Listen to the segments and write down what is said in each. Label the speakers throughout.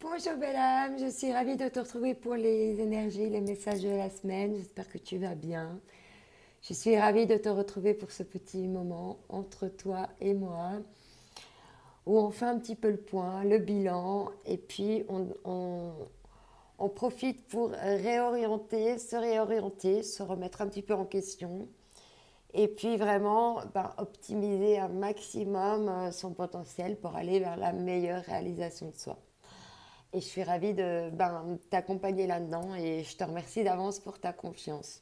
Speaker 1: Bonjour belle âme, je suis ravie de te retrouver pour les énergies, les messages de la semaine. J'espère que tu vas bien. Je suis ravie de te retrouver pour ce petit moment entre toi et moi, où on fait un petit peu le point, le bilan, et puis on profite pour réorienter, se remettre un petit peu en question, et puis vraiment optimiser un maximum son potentiel pour aller vers la meilleure réalisation de soi. Et je suis ravie de t'accompagner là-dedans et je te remercie d'avance pour ta confiance.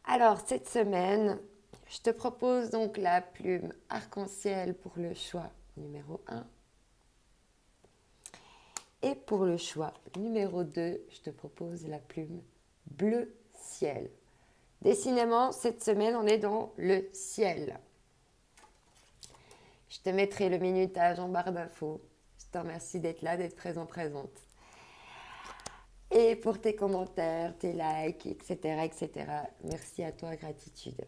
Speaker 1: Alors, cette semaine, je te propose donc la plume arc-en-ciel pour le choix numéro 1. Et pour le choix numéro 2, je te propose la plume bleu ciel. Décidément, cette semaine, on est dans le ciel. Je te mettrai le minutage en barre d'infos. Je te remercie d'être là, d'être présente. Et pour tes commentaires, tes likes, etc., etc. Merci à toi, gratitude.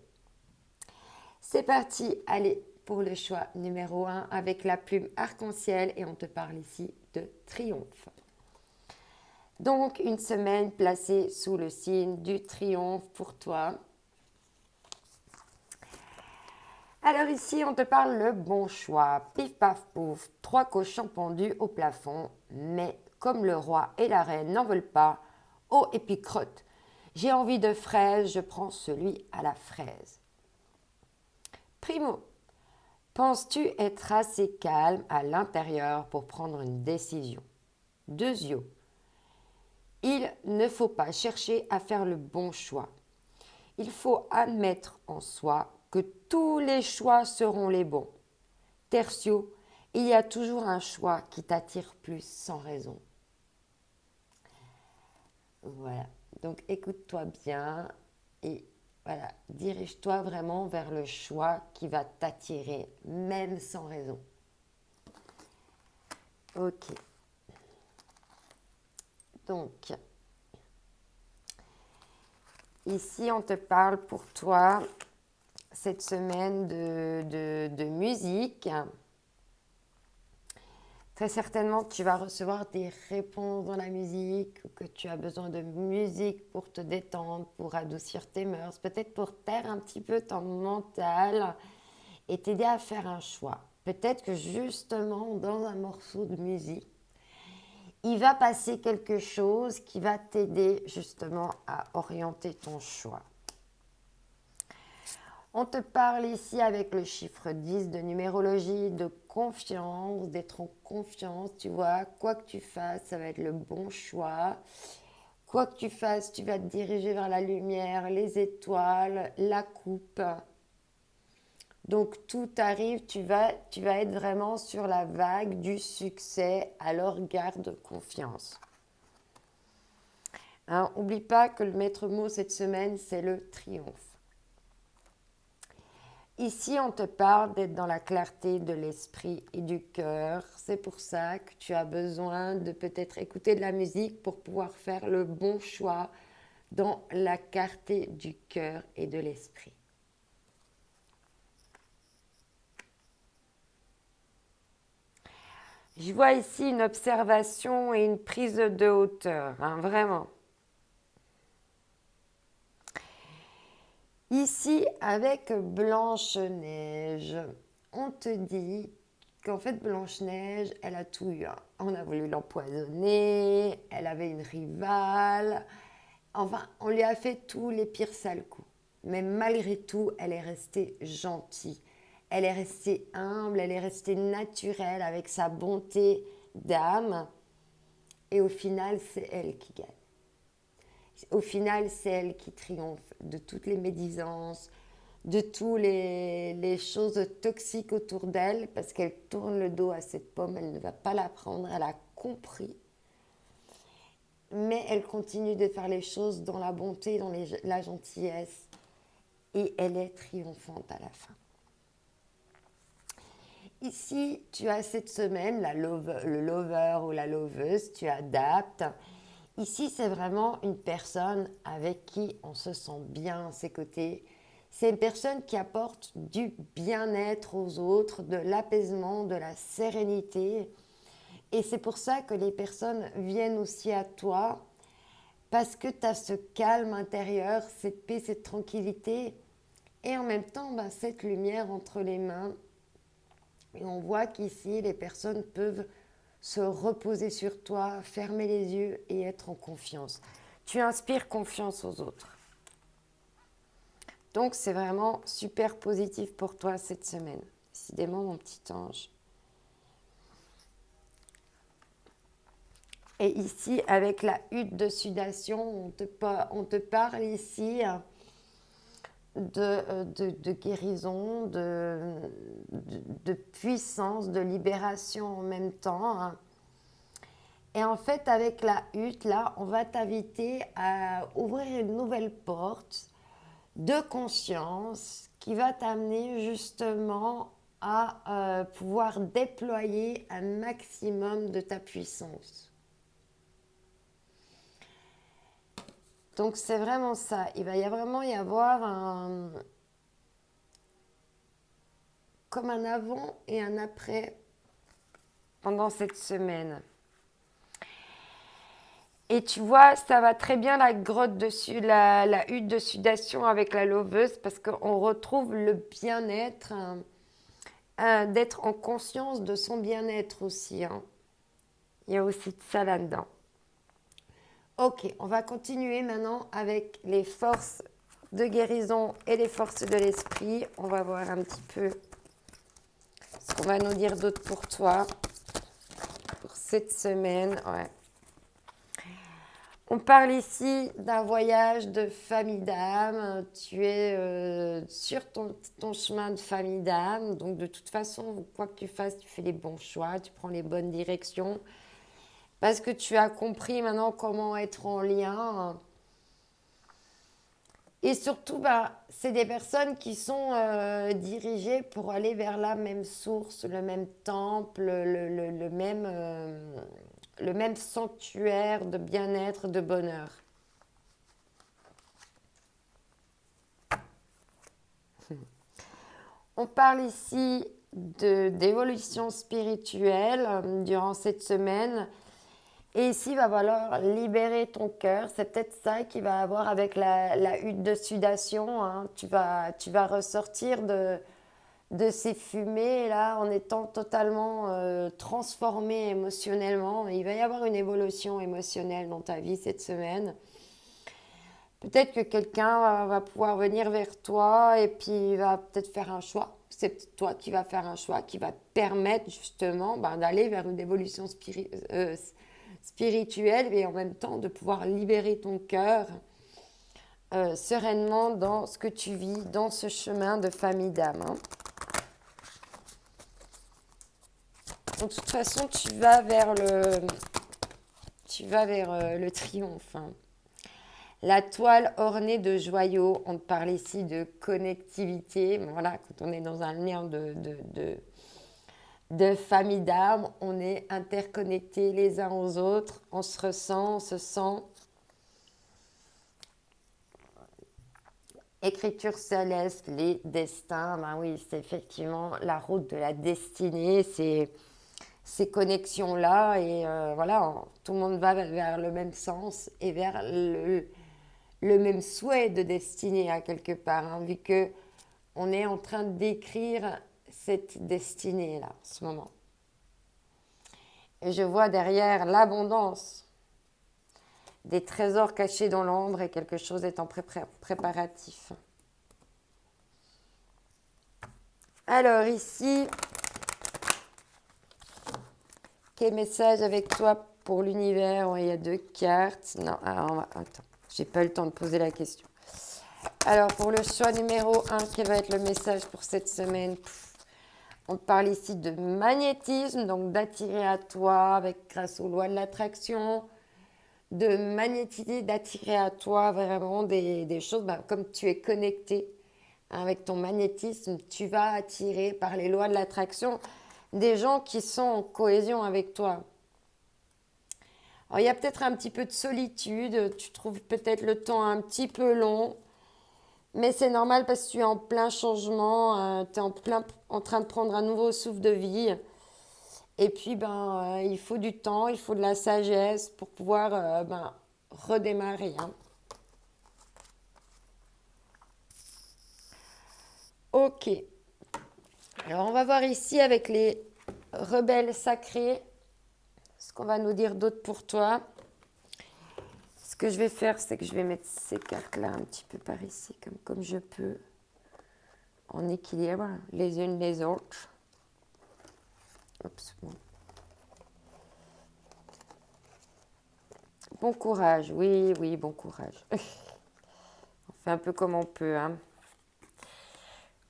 Speaker 1: C'est parti, allez, pour le choix numéro 1 avec la plume arc-en-ciel et on te parle ici de triomphe. Donc, une semaine placée sous le signe du triomphe pour toi. Alors ici, on te parle le bon choix. Pif paf pouf, 3 cochons pendus au plafond, mais comme le roi et la reine n'en veulent pas, oh et puis crotte, j'ai envie de fraise, je prends celui à la fraise. Primo, penses-tu être assez calme à l'intérieur pour prendre une décision? Deuxio, il ne faut pas chercher à faire le bon choix. Il faut admettre en soi que tous les choix seront les bons. Tertio, il y a toujours un choix qui t'attire plus sans raison. Voilà, donc écoute-toi bien et voilà, dirige-toi vraiment vers le choix qui va t'attirer, même sans raison. Ok, donc ici on te parle pour toi cette semaine de musique. Très certainement, tu vas recevoir des réponses dans la musique ou que tu as besoin de musique pour te détendre, pour adoucir tes mœurs, peut-être pour taire un petit peu ton mental et t'aider à faire un choix. Peut-être que justement, dans un morceau de musique, il va passer quelque chose qui va t'aider justement à orienter ton choix. On te parle ici avec le chiffre 10 de numérologie, de confiance, d'être en confiance, tu vois. Quoi que tu fasses, ça va être le bon choix. Quoi que tu fasses, tu vas te diriger vers la lumière, les étoiles, la coupe. Donc tout arrive, tu vas être vraiment sur la vague du succès, alors garde confiance. Hein, oublie pas que le maître mot cette semaine, c'est le triomphe. Ici, on te parle d'être dans la clarté de l'esprit et du cœur. C'est pour ça que tu as besoin de peut-être écouter de la musique pour pouvoir faire le bon choix dans la clarté du cœur et de l'esprit. Je vois ici une observation et une prise de hauteur, hein, vraiment. Ici, avec Blanche-Neige, on te dit qu'en fait, Blanche-Neige, elle a tout eu. Hein. On a voulu l'empoisonner, elle avait une rivale. Enfin, on lui a fait tous les pires sales coups. Mais malgré tout, elle est restée gentille. Elle est restée humble, elle est restée naturelle avec sa bonté d'âme. Et au final, c'est elle qui gagne. Au final, c'est elle qui triomphe de toutes les médisances, de toutes les choses toxiques autour d'elle, parce qu'elle tourne le dos à cette pomme, elle ne va pas la prendre, elle a compris. Mais elle continue de faire les choses dans la bonté, dans la gentillesse, et elle est triomphante à la fin. Ici, tu as cette semaine le lover ou la loveuse, tu adaptes. Ici, c'est vraiment une personne avec qui on se sent bien à ses côtés. C'est une personne qui apporte du bien-être aux autres, de l'apaisement, de la sérénité. Et c'est pour ça que les personnes viennent aussi à toi, parce que tu as ce calme intérieur, cette paix, cette tranquillité, et en même temps, cette lumière entre les mains. Et on voit qu'ici, les personnes peuvent se reposer sur toi, fermer les yeux et être en confiance. Tu inspires confiance aux autres. Donc, c'est vraiment super positif pour toi cette semaine. Décidément, mon petit ange. Et ici, avec la hutte de sudation, on te parle ici de guérison, de puissance, de libération en même temps. Et en fait, avec la hutte, là, on va t'inviter à ouvrir une nouvelle porte de conscience qui va t'amener justement à pouvoir déployer un maximum de ta puissance. Donc c'est vraiment ça. Il va vraiment y avoir comme un avant et un après pendant cette semaine. Et tu vois, ça va très bien la grotte dessus, la hutte de sudation avec la loveuse, parce qu'on retrouve le bien-être, d'être en conscience de son bien-être aussi. Il y a aussi de ça là-dedans. Ok, on va continuer maintenant avec les forces de guérison et les forces de l'esprit. On va voir un petit peu ce qu'on va nous dire d'autre pour toi, pour cette semaine. Ouais. On parle ici d'un voyage de famille d'âme. Tu es sur ton chemin de famille d'âme. Donc de toute façon, quoi que tu fasses, tu fais les bons choix, tu prends les bonnes directions. Parce que tu as compris maintenant comment être en lien. Et surtout, c'est des personnes qui sont dirigées pour aller vers la même source, le même temple, le même sanctuaire de bien-être, de bonheur. On parle ici d'évolution spirituelle durant cette semaine. Et ici, il va falloir libérer ton cœur. C'est peut-être ça qui va avoir avec la hutte de sudation. Tu vas ressortir de ces fumées là en étant totalement transformé émotionnellement. Il va y avoir une évolution émotionnelle dans ta vie cette semaine. Peut-être que quelqu'un va pouvoir venir vers toi et puis il va peut-être faire un choix. C'est peut-être toi qui vas faire un choix qui va te permettre justement d'aller vers une évolution spirituelle et en même temps de pouvoir libérer ton cœur sereinement dans ce que tu vis, dans ce chemin de famille d'âme. De toute façon, tu vas vers le triomphe. La toile ornée de joyaux, on te parle ici de connectivité. Voilà, quand on est dans un lien de famille d'âme, on est interconnectés les uns aux autres, on se ressent, on se sent. Écriture céleste, les destins, oui, c'est effectivement la route de la destinée, c'est ces connexions-là et voilà, tout le monde va vers le même sens et vers le même souhait de destinée à quelque part, vu que on est en train d'écrire cette destinée-là, en ce moment. Et je vois derrière l'abondance, des trésors cachés dans l'ombre et quelque chose est en préparatif. Alors ici, quel message avec toi pour l'univers? Il y a 2 cartes. Non, alors attends, j'ai pas eu le temps de poser la question. Alors pour le choix numéro 1, quel va être le message pour cette semaine? On parle ici de magnétisme, donc d'attirer à toi grâce aux lois de l'attraction, de magnétiser, d'attirer à toi vraiment des choses, comme tu es connecté avec ton magnétisme, tu vas attirer par les lois de l'attraction des gens qui sont en cohésion avec toi. Alors, il y a peut-être un petit peu de solitude, tu trouves peut-être le temps un petit peu long, mais c'est normal parce que tu es en plein changement, tu es en train de prendre un nouveau souffle de vie. Et puis, il faut du temps, il faut de la sagesse pour pouvoir redémarrer. Hein. Ok. Alors, on va voir ici avec les rebelles sacrés ce qu'on va nous dire d'autre pour toi. Ce que je vais faire, c'est que je vais mettre ces cartes-là un petit peu par ici, comme je peux, en équilibre, les unes les autres. Oups, bon. Bon courage, oui, oui, bon courage. On fait un peu comme on peut. Hein.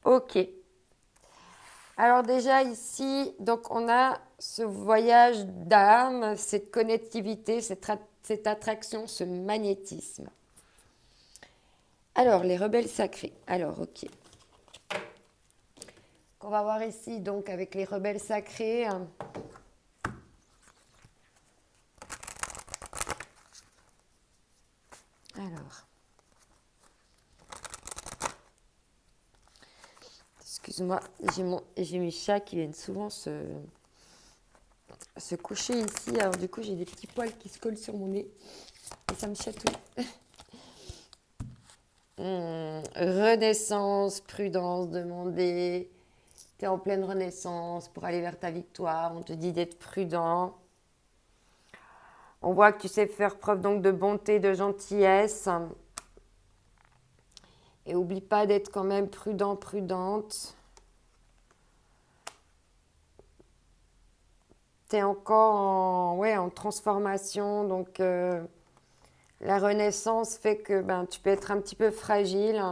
Speaker 1: Ok. Alors déjà ici, donc on a ce voyage d'âme, cette connectivité, cette attraction, ce magnétisme. Alors, les rebelles sacrés. Alors, ok. On va voir ici, donc, avec les rebelles sacrés. Alors. Excuse-moi, j'ai mes chats qui viennent souvent se coucher ici. Alors, du coup, j'ai des petits poils qui se collent sur mon nez. Et ça me chatouille. Renaissance, prudence, demander. Tu es en pleine renaissance pour aller vers ta victoire. On te dit d'être prudent. On voit que tu sais faire preuve donc de bonté, de gentillesse. Et oublie pas d'être quand même prudent, prudente. Tu es encore en transformation. Donc, la renaissance fait que tu peux être un petit peu fragile.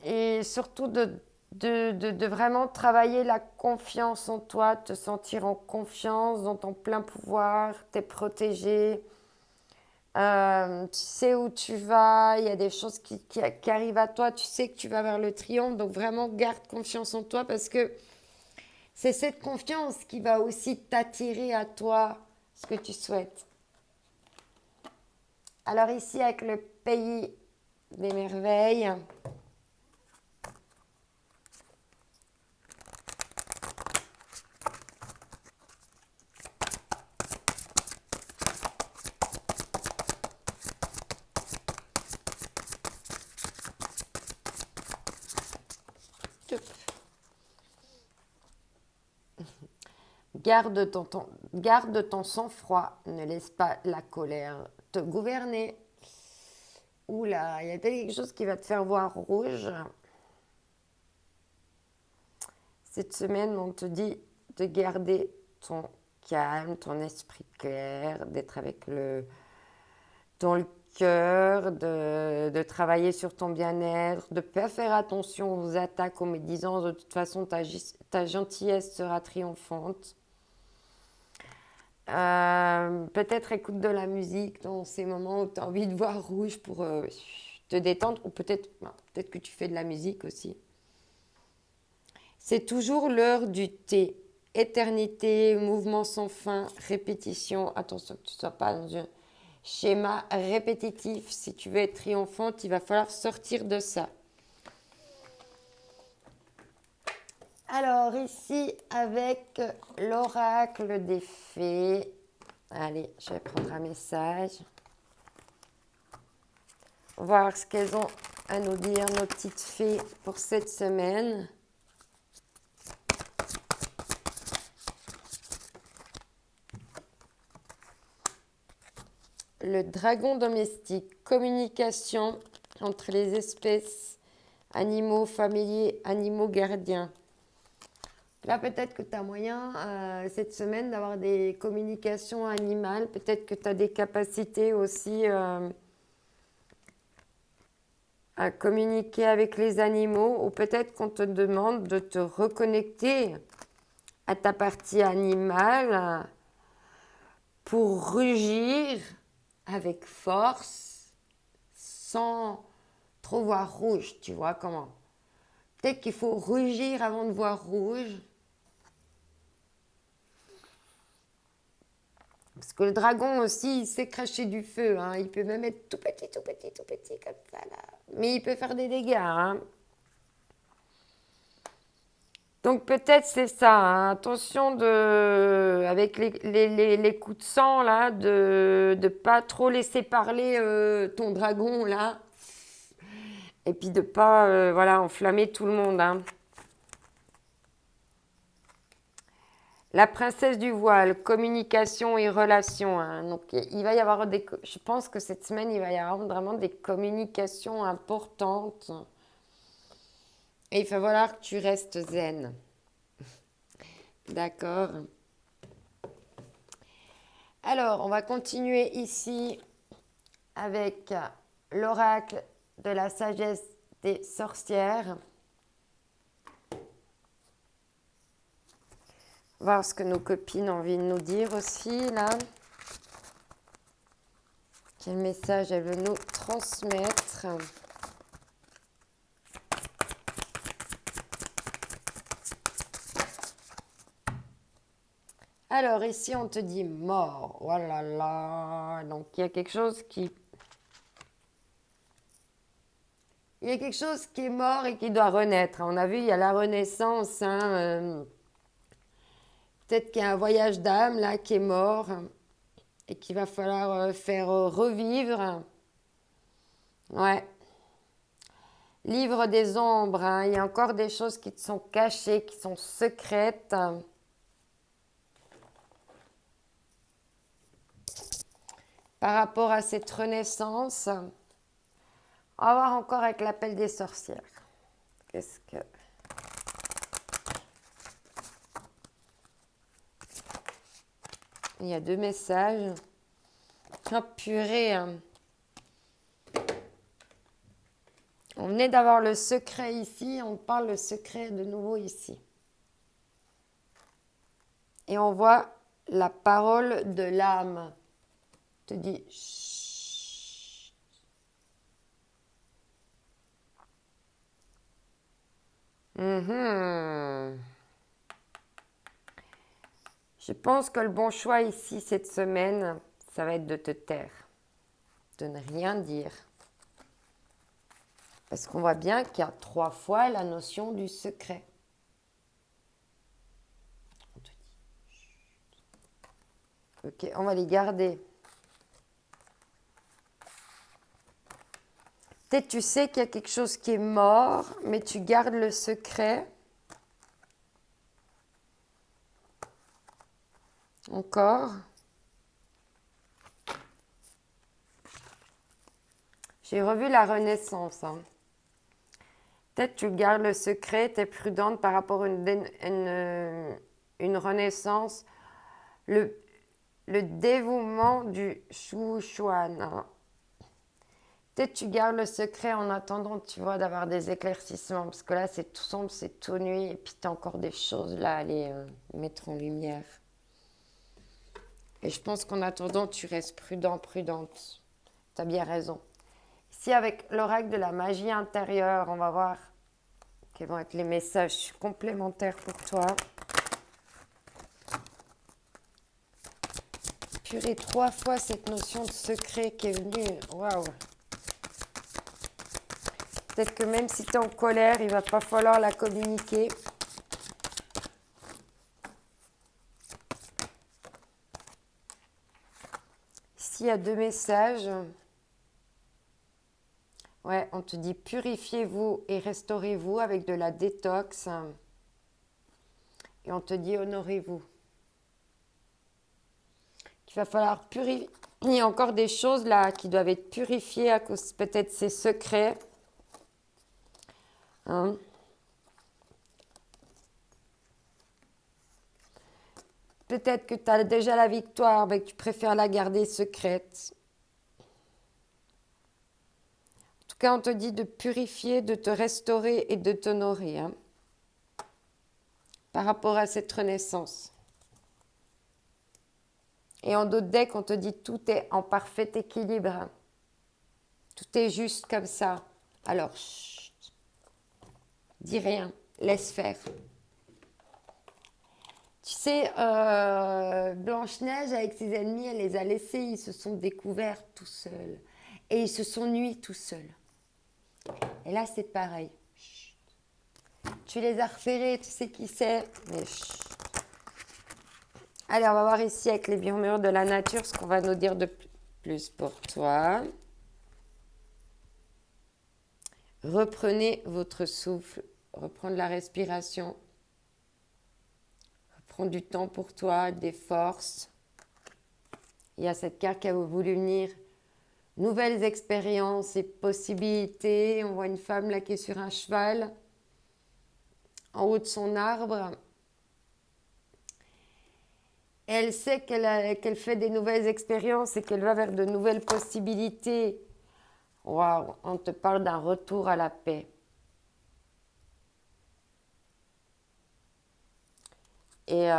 Speaker 1: Et surtout de vraiment travailler la confiance en toi, te sentir en confiance dans ton plein pouvoir, t'es protégé, tu sais où tu vas, il y a des choses qui arrivent à toi, tu sais que tu vas vers le triomphe, donc vraiment garde confiance en toi parce que c'est cette confiance qui va aussi t'attirer à toi ce que tu souhaites. Alors ici avec le pays des merveilles, garde ton sang-froid, ne laisse pas la colère te gouverner. Oula, il y a quelque chose qui va te faire voir rouge. Cette semaine, on te dit de garder ton calme, ton esprit clair, d'être dans le cœur, de travailler sur ton bien-être, de ne pas faire attention aux attaques, aux médisances. De toute façon, ta gentillesse sera triomphante. Peut-être écoute de la musique dans ces moments où tu as envie de voir rouge pour te détendre, ou peut-être que tu fais de la musique aussi. C'est toujours l'heure du thé. Éternité, mouvement sans fin, répétition. Attention que tu ne sois pas dans un schéma répétitif. Si tu veux être triomphante, il va falloir sortir de ça. Alors ici, avec l'oracle des fées. Allez, je vais prendre un message. Voir ce qu'elles ont à nous dire, nos petites fées, pour cette semaine. Le dragon domestique, communication entre les espèces, animaux familiers, animaux gardiens. Là, peut-être que tu as moyen cette semaine d'avoir des communications animales. Peut-être que tu as des capacités aussi à communiquer avec les animaux. Ou peut-être qu'on te demande de te reconnecter à ta partie animale pour rugir avec force sans trop voir rouge. Tu vois comment? Peut-être qu'il faut rugir avant de voir rouge. Parce que le dragon aussi, il sait cracher du feu. Hein. Il peut même être tout petit, tout petit, tout petit, comme ça. Là. Mais il peut faire des dégâts. Hein. Donc peut-être c'est ça, hein. Attention avec les coups de sang là, de pas trop laisser parler ton dragon là, et puis de pas voilà, enflammer tout le monde, hein. La princesse du voile, communication et relations, hein. Donc il va y avoir je pense que cette semaine il va y avoir vraiment des communications importantes, et il va falloir que tu restes zen, d'accord? Alors, on va continuer ici avec l'oracle de la sagesse des sorcières. Voir ce que nos copines ont envie de nous dire aussi, là. Quel message elles veulent nous transmettre. Alors, ici, on te dit mort. Oh là là. Donc, il y a quelque chose qui... Il y a quelque chose qui est mort et qui doit renaître. On a vu, il y a la renaissance. Hein, peut-être qu'il y a un voyage d'âme, là, qui est mort et qu'il va falloir faire revivre. Ouais. Livre des ombres. Hein. Il y a encore des choses qui te sont cachées, qui sont secrètes. Par rapport à cette renaissance, on va voir encore avec l'appel des sorcières. Qu'est-ce que... Il y a 2 messages. Oh purée. Hein. On venait d'avoir le secret ici, on parle le secret de nouveau ici. Et on voit la parole de l'âme. Te dit chut. Je pense que le bon choix ici cette semaine, ça va être de te taire, de ne rien dire. Parce qu'on voit bien qu'il y a 3 fois la notion du secret. On te dit chut. Ok, on va les garder. Peut-être tu sais qu'il y a quelque chose qui est mort, mais tu gardes le secret. Encore. J'ai revu la renaissance. Hein. Peut-être tu gardes le secret, tu es prudente par rapport à une renaissance. Le dévouement du Shuchuan. Hein. Peut-être tu gardes le secret en attendant, tu vois, d'avoir des éclaircissements. Parce que là, c'est tout sombre, c'est tout nuit. Et puis, tu as encore des choses là à aller mettre en lumière. Et je pense qu'en attendant, tu restes prudente. Tu as bien raison. Ici, avec l'oracle de la magie intérieure, on va voir quels vont être les messages complémentaires pour toi. Purée, 3 fois cette notion de secret qui est venue. Waouh! Peut-être que même si tu es en colère, il va pas falloir la communiquer. Ici, il y a 2 messages. Ouais, on te dit purifiez-vous et restaurez-vous avec de la détox. Et on te dit honorez-vous. Il va falloir purifier. Il y a encore des choses là qui doivent être purifiées à cause peut-être de ces secrets. Hein? Peut-être que tu as déjà la victoire, mais que tu préfères la garder secrète. En tout cas, on te dit de purifier, de te restaurer et de t'honorer. Hein, par rapport à cette renaissance. Et en d'autres decks, on te dit tout est en parfait équilibre. Tout est juste comme ça. Alors, chut, dis rien, laisse faire. Tu sais, Blanche-Neige, avec ses ennemis, elle les a laissés, ils se sont découverts tout seuls. Et ils se sont nuits tout seuls. Et là, c'est pareil. Chut. Tu les as repérés, tu sais qui c'est. Mais chut. Allez, on va voir ici avec les murmures de la nature ce qu'on va nous dire de plus pour toi. Reprenez votre souffle, reprendre la respiration. Prends du temps pour toi, des forces. Il y a cette carte qui a voulu venir. Nouvelles expériences et possibilités. On voit une femme là qui est sur un cheval, en haut de son arbre. Elle sait qu'elle fait des nouvelles expériences et qu'elle va vers de nouvelles possibilités. Waouh, on te parle d'un retour à la paix. Et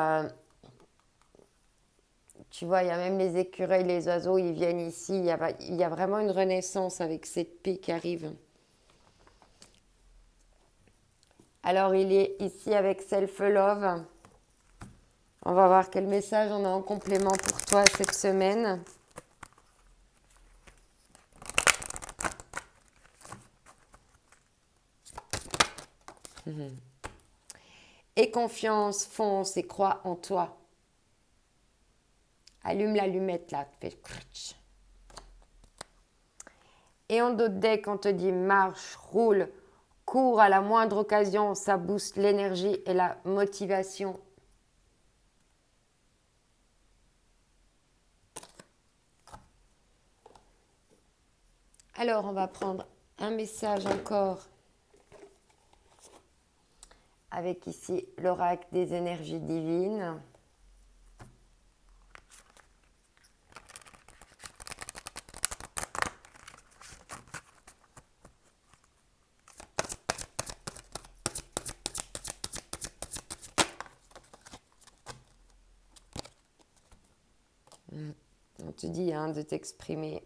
Speaker 1: tu vois, il y a même les écureuils, les oiseaux, ils viennent ici. Il y a vraiment une renaissance avec cette paix qui arrive. Alors, il est ici avec Self Love. On va voir quel message on a en complément pour toi cette semaine. Et confiance, fonce et crois en toi. Allume l'allumette là, fais crutch. Et en dos de deck, on te dit marche, roule, cours à la moindre occasion, ça booste l'énergie et la motivation. Alors, on va prendre un message encore avec ici l'oracle des énergies divines. On te dit de t'exprimer,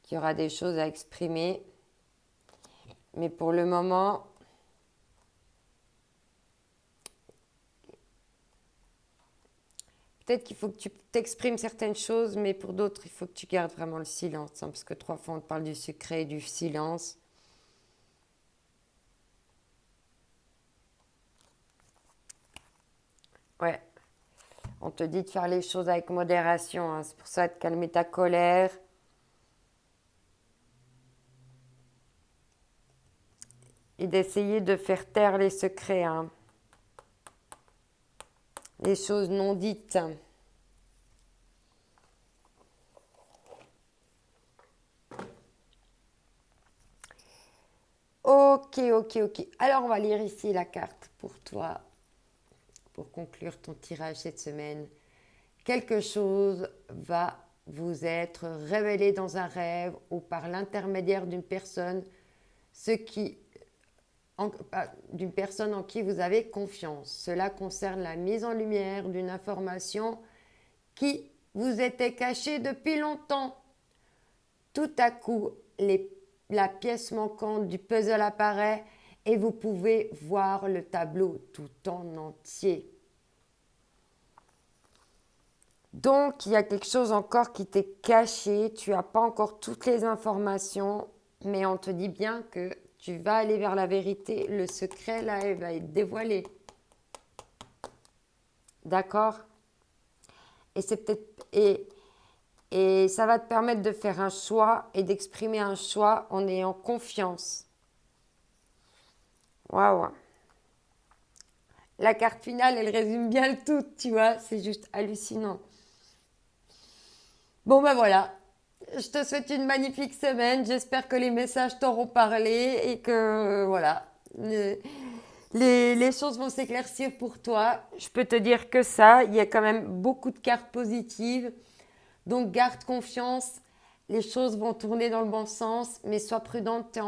Speaker 1: qu'il y aura des choses à exprimer. Mais pour le moment, peut-être qu'il faut que tu t'exprimes certaines choses, mais pour d'autres, il faut que tu gardes vraiment le silence. Parce que 3 fois, on te parle du secret et du silence. Ouais. On te dit de faire les choses avec modération. C'est pour ça de calmer ta colère. Et d'essayer de faire taire les secrets. Les choses non dites. Ok. Alors, on va lire ici la carte pour toi. Pour conclure ton tirage cette semaine. Quelque chose va vous être révélé dans un rêve ou par l'intermédiaire d'une personne, d'une personne en qui vous avez confiance. Cela concerne la mise en lumière d'une information qui vous était cachée depuis longtemps. Tout à coup, la pièce manquante du puzzle apparaît et vous pouvez voir le tableau tout en entier. Donc, il y a quelque chose encore qui t'est caché, tu n'as pas encore toutes les informations, mais on te dit bien que tu vas aller vers la vérité, le secret là, il va être dévoilé. D'accord? Et c'est peut-être et ça va te permettre de faire un choix et d'exprimer un choix en ayant confiance. Waouh! La carte finale, elle résume bien le tout, tu vois, c'est juste hallucinant. Bon ben voilà, je te souhaite une magnifique semaine. J'espère que les messages t'auront parlé et que voilà, les choses vont s'éclaircir pour toi. Je peux te dire que ça, il y a quand même beaucoup de cartes positives. Donc garde confiance, les choses vont tourner dans le bon sens, mais sois prudente,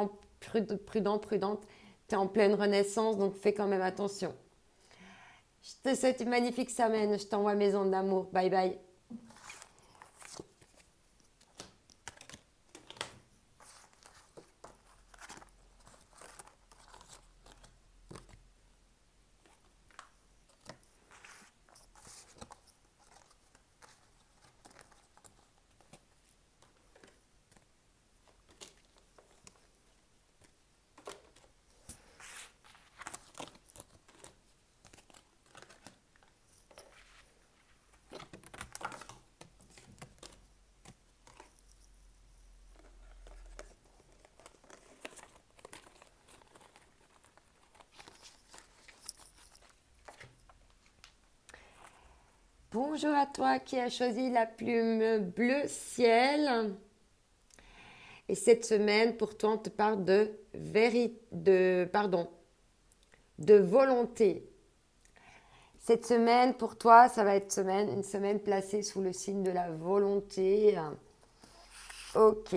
Speaker 1: prudente. Tu es en pleine renaissance, donc fais quand même attention. Je te souhaite une magnifique semaine. Je t'envoie mes ondes d'amour. Bye bye. Bonjour à toi qui as choisi la plume bleu ciel. Et cette semaine, pour toi, on te parle de volonté. Cette semaine, pour toi, ça va être une semaine placée sous le signe de la volonté. Ok.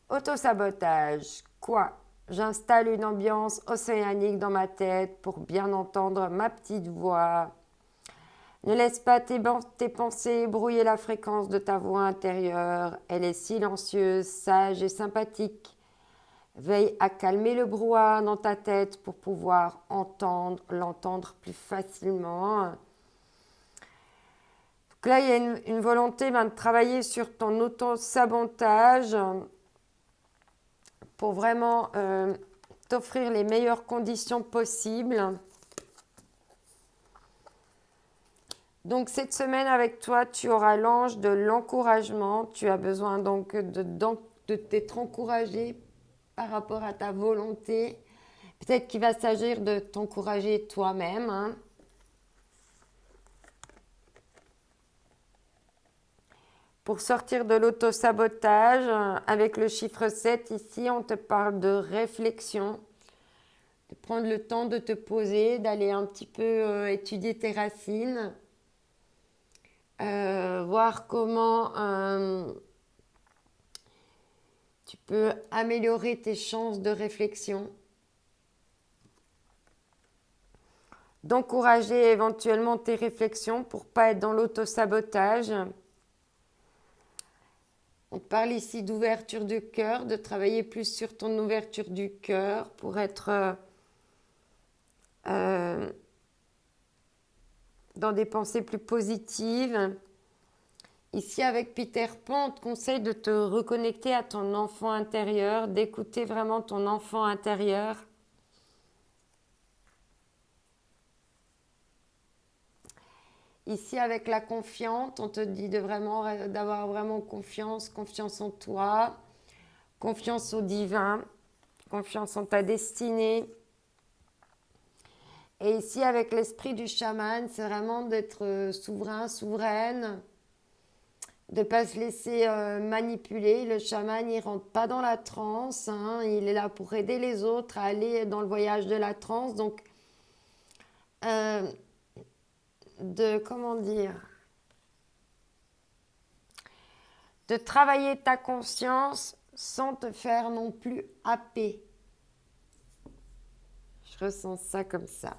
Speaker 1: Autosabotage. Quoi? J'installe une ambiance océanique dans ma tête pour bien entendre ma petite voix. Ne laisse pas tes pensées brouiller la fréquence de ta voix intérieure. Elle est silencieuse, sage et sympathique. Veille à calmer le brouhaha dans ta tête pour pouvoir l'entendre plus facilement. Donc là, il y a une volonté de travailler sur ton auto-sabotage pour vraiment t'offrir les meilleures conditions possibles. Donc cette semaine avec toi, tu auras l'ange de l'encouragement. Tu as besoin donc de t'être encouragé par rapport à ta volonté. Peut-être qu'il va s'agir de t'encourager toi-même. Hein. Pour sortir de l'auto-sabotage, avec le chiffre 7 ici, on te parle de réflexion. De prendre le temps de te poser, d'aller un petit peu étudier tes racines. Voir comment tu peux améliorer tes chances de réflexion. D'encourager éventuellement tes réflexions pour ne pas être dans l'auto-sabotage. On te parle ici d'ouverture du cœur, de travailler plus sur ton ouverture du cœur pour être dans des pensées plus positives. Ici, avec Peter Pan, on te conseille de te reconnecter à ton enfant intérieur, d'écouter vraiment ton enfant intérieur. Ici, avec la confiance, on te dit d'avoir vraiment confiance en toi, confiance au divin, confiance en ta destinée. Et ici, avec l'esprit du chaman, c'est vraiment d'être souverain, souveraine, de ne pas se laisser manipuler. Le chaman, il ne rentre pas dans la transe, hein, il est là pour aider les autres à aller dans le voyage de la transe. Donc, de travailler ta conscience sans te faire non plus happer. Je ressens ça comme ça.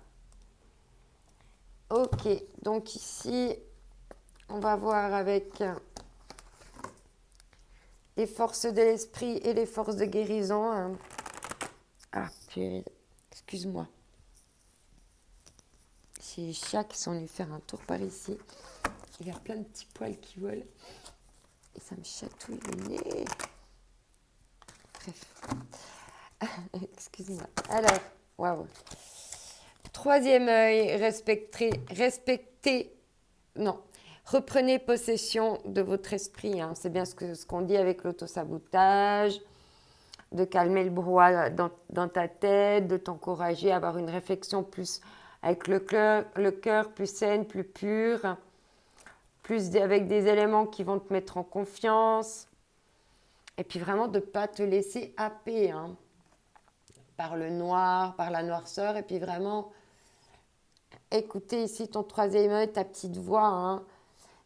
Speaker 1: Ok, donc ici, on va voir avec les forces de l'esprit et les forces de guérison. Hein. Ah, purée, excuse-moi. J'ai les chats qui sont venus faire un tour par ici. Il y a plein de petits poils qui volent. Et ça me chatouille le nez. Bref. Excuse-moi. Alors, waouh. Troisième œil, reprenez possession de votre esprit. Hein. C'est bien ce qu'on dit avec l'autosabotage, de calmer le brouhaha dans ta tête, de t'encourager à avoir une réflexion plus avec le cœur plus saine, plus pur, plus avec des éléments qui vont te mettre en confiance. Et puis vraiment de ne pas te laisser happer hein, par le noir, par la noirceur. Et puis vraiment écouter ici ton troisième œil, ta petite voix. Hein.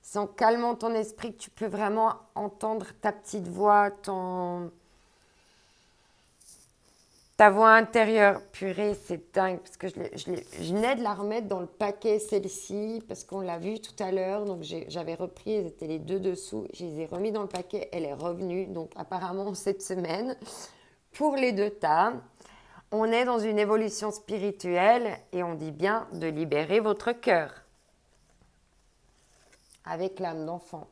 Speaker 1: C'est en calmant ton esprit que tu peux vraiment entendre ta petite voix, ta voix intérieure. Purée, c'est dingue parce que je venais de la remettre dans le paquet celle-ci parce qu'on l'a vue tout à l'heure. Donc j'avais repris, elles étaient les deux dessous. Je les ai remis dans le paquet, elle est revenue. Donc apparemment cette semaine, pour les deux tas, on est dans une évolution spirituelle et on dit bien de libérer votre cœur avec l'âme d'enfant.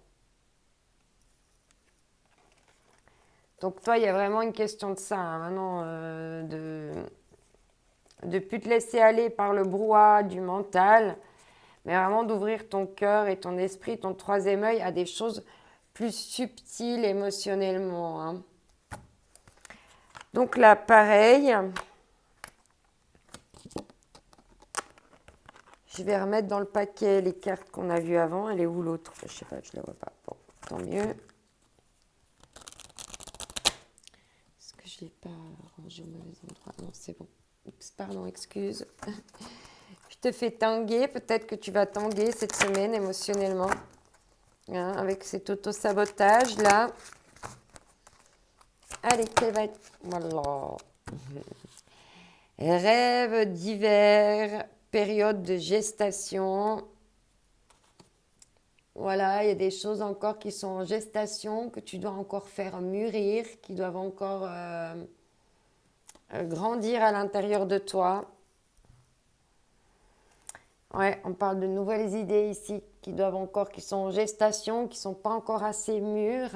Speaker 1: Donc toi, il y a vraiment une question de ça, hein, maintenant, de ne plus te laisser aller par le brouhaha du mental, mais vraiment d'ouvrir ton cœur et ton esprit, ton troisième œil à des choses plus subtiles émotionnellement. Hein. Donc là, pareil, Je vais remettre dans le paquet les cartes qu'on a vues avant. Elle est où l'autre? Je sais pas, je la vois pas. Bon, tant mieux. Est-ce que je l'ai pas rangé au mauvais endroit? Non, c'est bon. Oups, pardon, excuse. Je te fais tanguer. Peut-être que tu vas tanguer cette semaine émotionnellement. Hein, avec cet auto-sabotage-là. Allez, quelle va être... Voilà. Rêve d'hiver, période de gestation. Voilà, il y a des choses encore qui sont en gestation, que tu dois encore faire mûrir, qui doivent encore grandir à l'intérieur de toi. Ouais, on parle de nouvelles idées ici qui sont en gestation, qui ne sont pas encore assez mûres.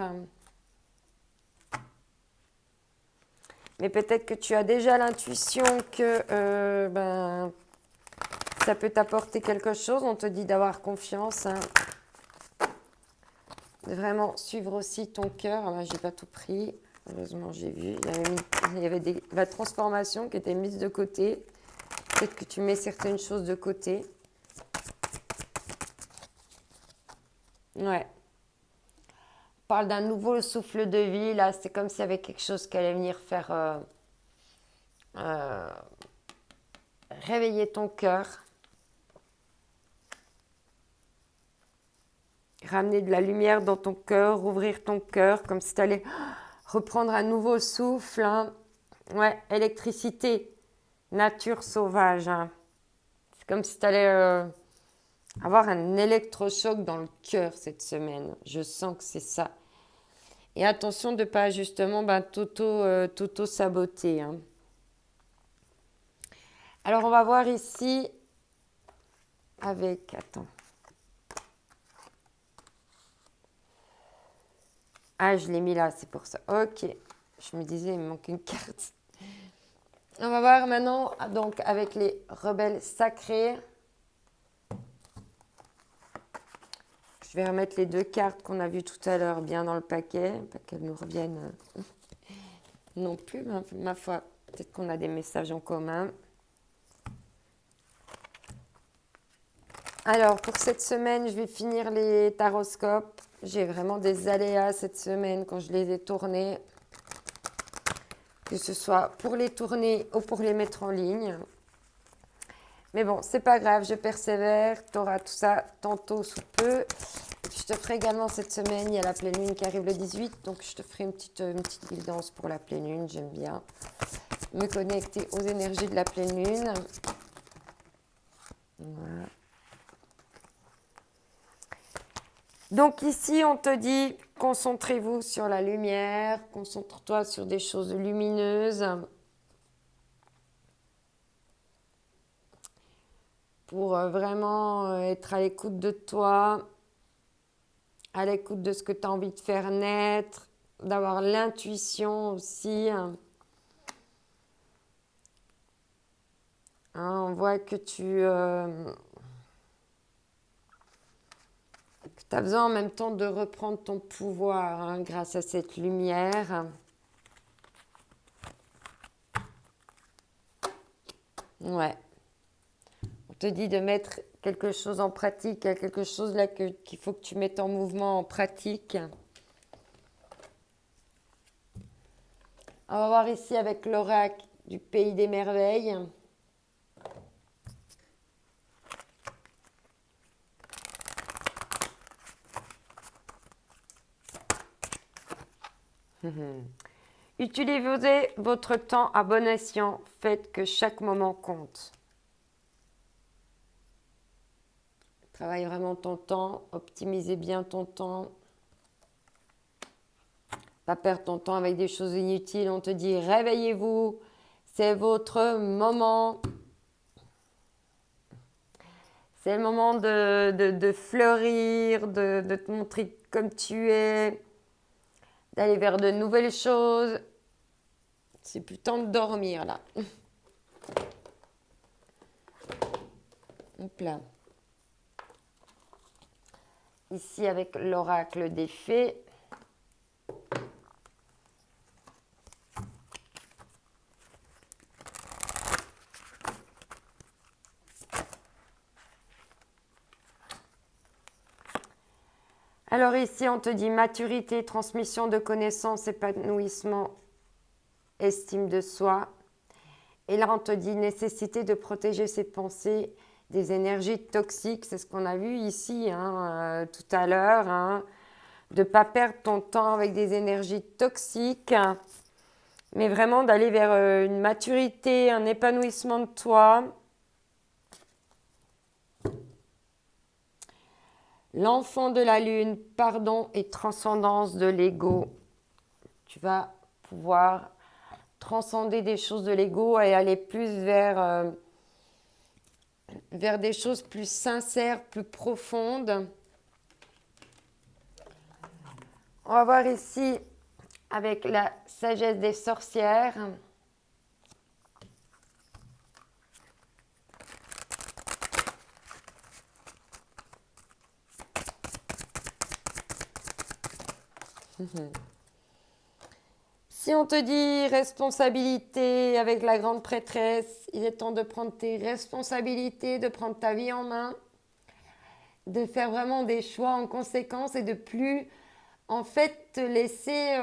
Speaker 1: Mais peut-être que tu as déjà l'intuition que ça peut t'apporter quelque chose. On te dit d'avoir confiance, hein. De vraiment suivre aussi ton cœur. Là, je n'ai pas tout pris. Heureusement, j'ai vu. Il y avait la transformation qui était mise de côté. Peut-être que tu mets certaines choses de côté. Ouais. On parle d'un nouveau souffle de vie. Là, c'est comme s'il y avait quelque chose qui allait venir faire réveiller ton cœur. Ramener de la lumière dans ton cœur, ouvrir ton cœur, comme si tu allais reprendre un nouveau souffle. Hein. Ouais, électricité, nature sauvage. Hein. C'est comme si tu allais avoir un électrochoc dans le cœur cette semaine. Je sens que c'est ça. Et attention de ne pas justement t'auto-saboter. Hein. Alors, on va voir ici avec... Attends. Ah, je l'ai mis là, c'est pour ça. Ok. Je me disais, il me manque une carte. On va voir maintenant donc avec les rebelles sacrés. Je vais remettre les deux cartes qu'on a vues tout à l'heure bien dans le paquet. Pas qu'elles nous reviennent non plus, ma foi. Peut-être qu'on a des messages en commun. Alors, pour cette semaine, je vais finir les taroscopes. J'ai vraiment des aléas cette semaine quand je les ai tournés. Que ce soit pour les tourner ou pour les mettre en ligne. Mais bon, c'est pas grave, je persévère. Tu auras tout ça tantôt sous peu. Je te ferai également cette semaine, il y a la pleine lune qui arrive le 18. Donc, je te ferai une petite guidance pour la pleine lune. J'aime bien me connecter aux énergies de la pleine lune. Voilà. Donc ici, on te dit, concentrez-vous sur la lumière, concentre-toi sur des choses lumineuses pour vraiment être à l'écoute de toi, à l'écoute de ce que tu as envie de faire naître, d'avoir l'intuition aussi. Hein, on voit que tu as besoin en même temps de reprendre ton pouvoir hein, grâce à cette lumière. Ouais. On te dit de mettre quelque chose en pratique. Il y a quelque chose là qu'il faut que tu mettes en mouvement, en pratique. On va voir ici avec l'oracle du pays des merveilles. Utilisez votre temps à bon escient. Faites que chaque moment compte. Travaille vraiment ton temps. Optimisez bien ton temps. Pas perdre ton temps avec des choses inutiles. On te dit réveillez-vous. C'est votre moment. C'est le moment de fleurir, de te montrer comme tu es, d'aller vers de nouvelles choses. C'est plus temps de dormir là. Hop là. Ici avec l'oracle des fées. Alors ici, on te dit maturité, transmission de connaissances, épanouissement, estime de soi. Et là, on te dit nécessité de protéger ses pensées des énergies toxiques. C'est ce qu'on a vu ici tout à l'heure. De ne pas perdre ton temps avec des énergies toxiques, mais vraiment d'aller vers une maturité, un épanouissement de toi. L'enfant de la lune, pardon et transcendance de l'ego. Tu vas pouvoir transcender des choses de l'ego et aller plus vers des choses plus sincères, plus profondes. On va voir ici avec la sagesse des sorcières. Si on te dit responsabilité avec la grande prêtresse, il est temps de prendre tes responsabilités, de prendre ta vie en main, de faire vraiment des choix en conséquence et de plus en fait te laisser,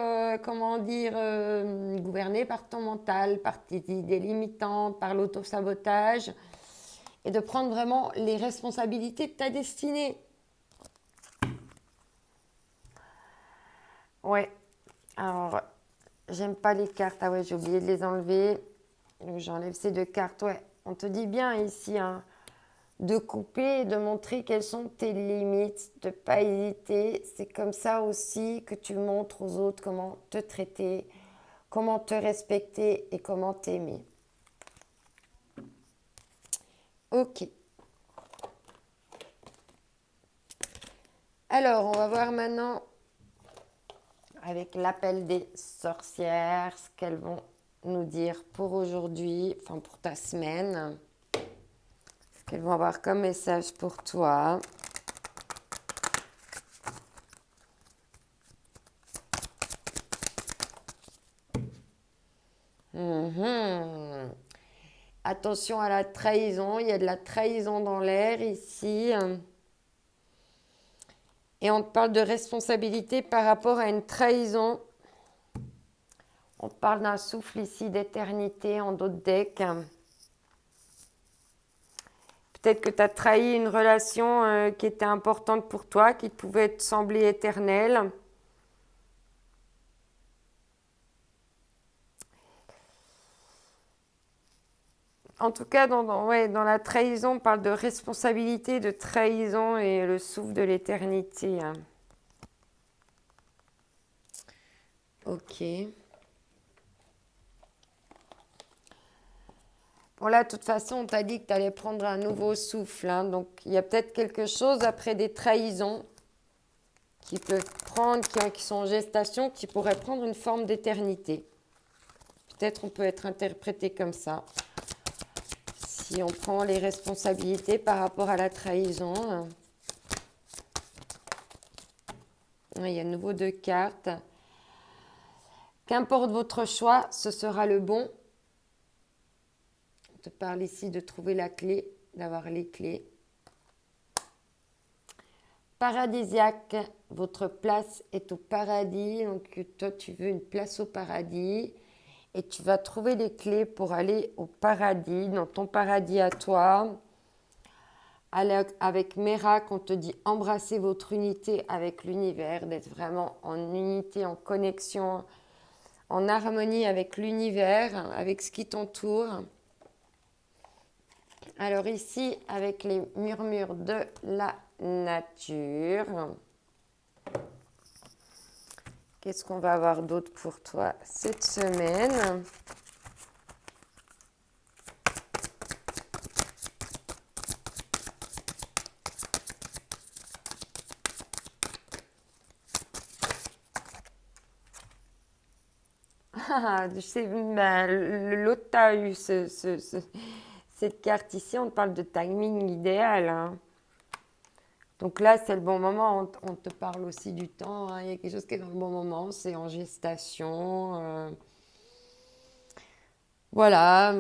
Speaker 1: gouverner par ton mental, par tes idées limitantes, par l'autosabotage et de prendre vraiment les responsabilités de ta destinée. Ouais, alors j'aime pas les cartes. Ah ouais, j'ai oublié de les enlever. Donc j'enlève ces deux cartes. Ouais, on te dit bien ici de couper et de montrer quelles sont tes limites, de ne pas hésiter. C'est comme ça aussi que tu montres aux autres comment te traiter, comment te respecter et comment t'aimer. Ok. Alors, on va voir maintenant avec l'appel des sorcières ce qu'elles vont nous dire pour aujourd'hui, enfin pour ta semaine. Ce qu'elles vont avoir comme message pour toi. Attention à la trahison, il y a de la trahison dans l'air ici. Et on te parle de responsabilité par rapport à une trahison. On te parle d'un souffle ici d'éternité en d'autres decks. Peut-être que tu as trahi une relation qui était importante pour toi, qui pouvait te sembler éternelle. En tout cas, dans la trahison, on parle de responsabilité, de trahison et le souffle de l'éternité. Ok. Bon là, de toute façon, on t'a dit que tu allais prendre un nouveau souffle. Donc, il y a peut-être quelque chose après des trahisons qui peuvent prendre, qui sont en gestation, qui pourraient prendre une forme d'éternité. Peut-être on peut être interprété comme ça. Si on prend les responsabilités par rapport à la trahison. Il y a de nouveau deux cartes. Qu'importe votre choix, ce sera le bon. On te parle ici de trouver la clé, d'avoir les clés. Paradisiaque, votre place est au paradis. Donc toi, tu veux une place au paradis. Et tu vas trouver les clés pour aller au paradis, dans ton paradis à toi. Avec Merak, on te dit embrasser votre unité avec l'univers, d'être vraiment en unité, en connexion, en harmonie avec l'univers, avec ce qui t'entoure. Alors ici, avec les murmures de la nature, qu'est-ce qu'on va avoir d'autre pour toi cette semaine ? Je sais, l'autre t'a eu cette carte ici, on te parle de timing idéal. Donc là, c'est le bon moment, on te parle aussi du temps, il y a quelque chose qui est dans le bon moment, c'est en gestation. Voilà,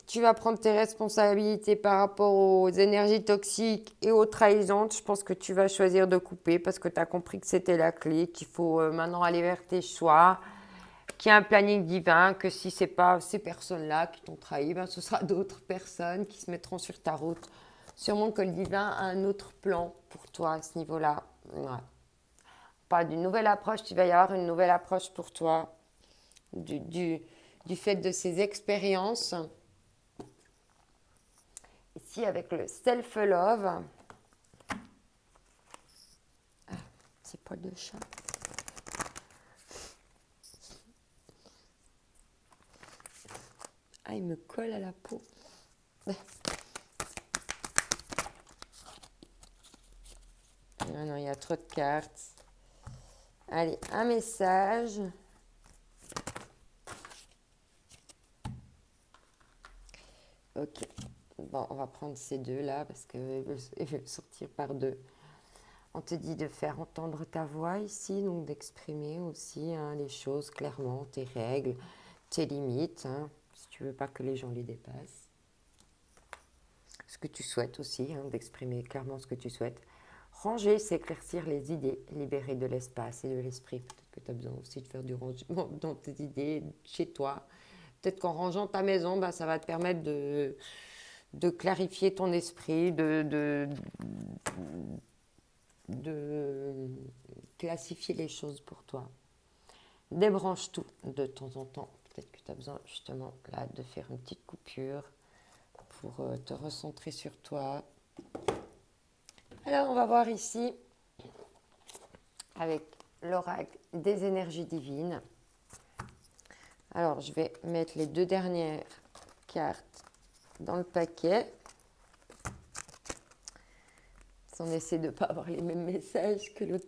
Speaker 1: Tu vas prendre tes responsabilités par rapport aux énergies toxiques et aux trahisons. Je pense que tu vas choisir de couper parce que tu as compris que c'était la clé, qu'il faut maintenant aller vers tes choix, qu'il y a un planning divin, que si ce n'est pas ces personnes-là qui t'ont trahi, ben, ce sera d'autres personnes qui se mettront sur ta route. Sûrement que le divin a un autre plan pour toi à ce niveau-là. Ouais. Pas d'une nouvelle approche, il va y avoir une nouvelle approche pour toi du fait de ces expériences. Ici, avec le self-love, c'est pas de chat. Ah, il me colle à la peau. Non, non, il y a trop de cartes. Allez, un message. Ok. Bon, on va prendre ces deux-là parce qu'ils veulent sortir par deux. On te dit de faire entendre ta voix ici, donc d'exprimer aussi les choses clairement, tes règles, tes limites, si tu veux pas que les gens les dépassent. Ce que tu souhaites aussi, d'exprimer clairement ce que tu souhaites. Ranger, c'est éclaircir les idées, libérer de l'espace et de l'esprit. Peut-être que tu as besoin aussi de faire du rangement dans tes idées, chez toi. Peut-être qu'en rangeant ta maison, ça va te permettre de clarifier ton esprit, de classifier les choses pour toi. Débranche tout de temps en temps. Peut-être que tu as besoin justement là de faire une petite coupure pour te recentrer sur toi. Alors on va voir ici avec l'oracle des énergies divines. Alors je vais mettre les deux dernières cartes dans le paquet. On essaie de ne pas avoir les mêmes messages que l'autre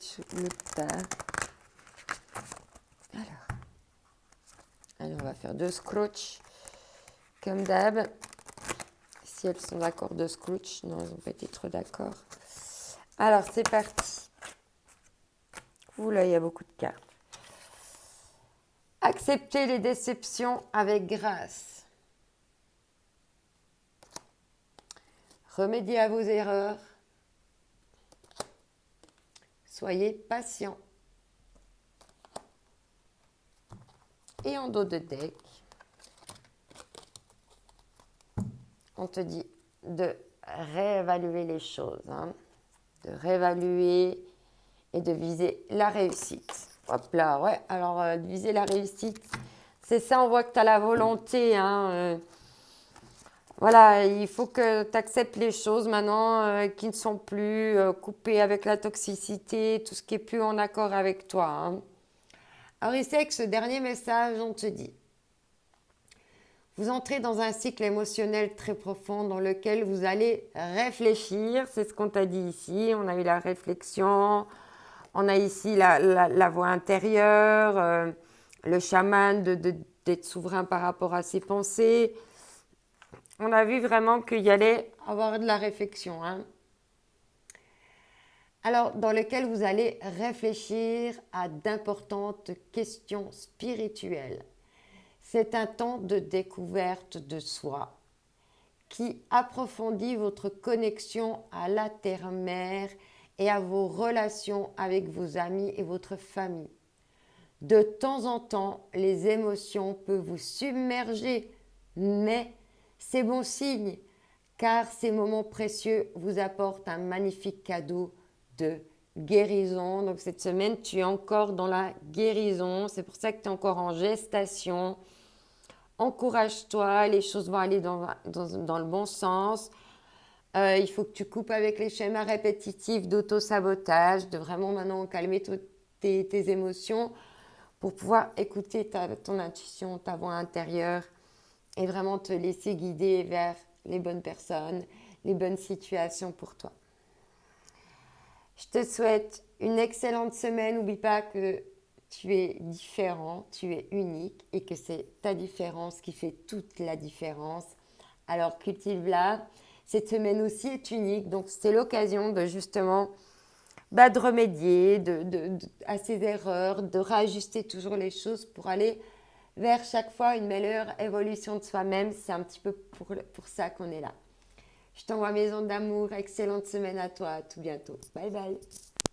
Speaker 1: part. Alors, on va faire deux scrooge comme d'hab. Si elles sont d'accord de scrooge, non, elles n'ont pas été trop d'accord. Alors, c'est parti. Là, il y a beaucoup de cartes. Acceptez les déceptions avec grâce. Remédiez à vos erreurs. Soyez patient. Et en dos de deck, on te dit de réévaluer les choses, de réévaluer et de viser la réussite. Hop là, ouais, alors de viser la réussite, c'est ça, on voit que tu as la volonté. Voilà, il faut que tu acceptes les choses maintenant qui ne sont plus coupées avec la toxicité, tout ce qui est plus en accord avec toi. Alors ici, avec ce dernier message, on te dit, vous entrez dans un cycle émotionnel très profond dans lequel vous allez réfléchir. C'est ce qu'on t'a dit ici. On a eu la réflexion. On a ici la voix intérieure, le chaman d'être souverain par rapport à ses pensées. On a vu vraiment qu'il y allait avoir de la réflexion. Alors, dans lequel vous allez réfléchir à d'importantes questions spirituelles. C'est un temps de découverte de soi qui approfondit votre connexion à la terre-mère et à vos relations avec vos amis et votre famille. De temps en temps, les émotions peuvent vous submerger, mais c'est bon signe, car ces moments précieux vous apportent un magnifique cadeau de guérison. Donc cette semaine, tu es encore dans la guérison, c'est pour ça que tu es encore en gestation. Encourage-toi, les choses vont aller dans le bon sens. Il faut que tu coupes avec les schémas répétitifs d'auto-sabotage, de vraiment maintenant calmer tes émotions pour pouvoir écouter ton intuition, ta voix intérieure et vraiment te laisser guider vers les bonnes personnes, les bonnes situations pour toi. Je te souhaite une excellente semaine. N'oublie pas que tu es différent, tu es unique et que c'est ta différence qui fait toute la différence. Alors cultive-la. Cette semaine aussi est unique, donc c'est l'occasion de justement de remédier à ces erreurs, de réajuster toujours les choses pour aller vers chaque fois une meilleure évolution de soi-même. C'est un petit peu pour ça qu'on est là. Je t'envoie mes ondes d'amour. Excellente semaine à toi. À tout bientôt. Bye bye.